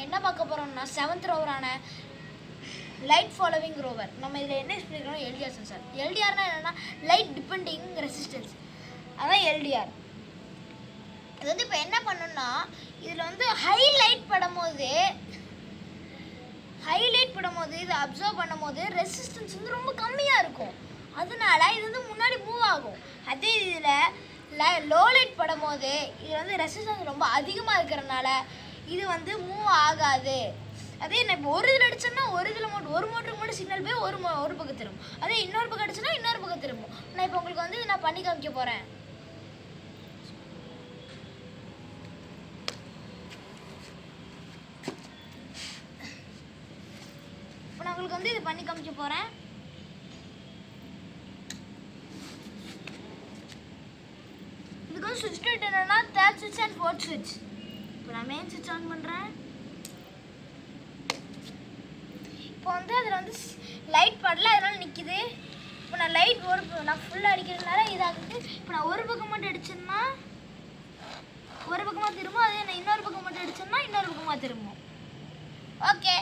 என்ன பார்க்க போகிறோம்னா 7th ரோவரான லைட் ஃபாலோவிங் ரோவர். நம்ம இதில் என்ன எக்ஸ்பிளைன் பண்ணோம்? LTR sensor. எல்டிஆர்னா என்னென்னா லைட் டிபெண்டிங் ரெசிஸ்டன்ஸ், அதான் எல்டிஆர். இது வந்து இப்போ என்ன பண்ணணும்னா இதில் வந்து ஹைலைட் படும்போது இதை அப்சர்வ் பண்ணும்போது ரெசிஸ்டன்ஸ் வந்து ரொம்ப கம்மியாக இருக்கும். அதனால இது வந்து முன்னாடி மூவ் ஆகும். அதே இதில் லோ லைட் படும்போது இது வந்து ரெசிஸ்டன்ஸ் ரொம்ப அதிகமாக இருக்கிறனால இது வந்து மூவ் ஆகாது. அதே நான் இப்போ ஒரு இதில் அடிச்சேன்னா ஒரு மோட்டருக்கு மட்டும் சிக்னல் போய் ஒரு பக்கம் திரும்பும். அதே இன்னொரு பக்கம் அடிச்சுன்னா இன்னொரு பக்கம் திரும்பும். நான் இப்போ உங்களுக்கு வந்து நான் பண்ணி காமிக்க போகிறேன். இப்போ நான் உங்களுக்கு வந்து இது பண்ணி காமிக்க போகிறேன். இதுக்கு வந்து சுவிட்ச் லைட் என்னன்னா தேர்ட் சுவிட்ச் அண்ட் ஃபோர்த் சுவிட்ச். இப்போ நான் மெயின் சுவிட்ச் ஆன் பண்ணுறேன். இப்போ வந்து அதில் வந்து லைட் படல, அதனால நிற்கிது. இப்போ நான் லைட் நான் ஃபுல்லாக அடிக்கிறதுனால இதாகுது. இப்போ நான் ஒரு பக்கம் மட்டும் அடிச்சேன்னா ஒரு பக்கமாக திரும்பும். அதே நான் இன்னொரு பக்கம் மட்டும் அடிச்சேன்னா இன்னொரு பக்கமாக திரும்பும். ஓகே.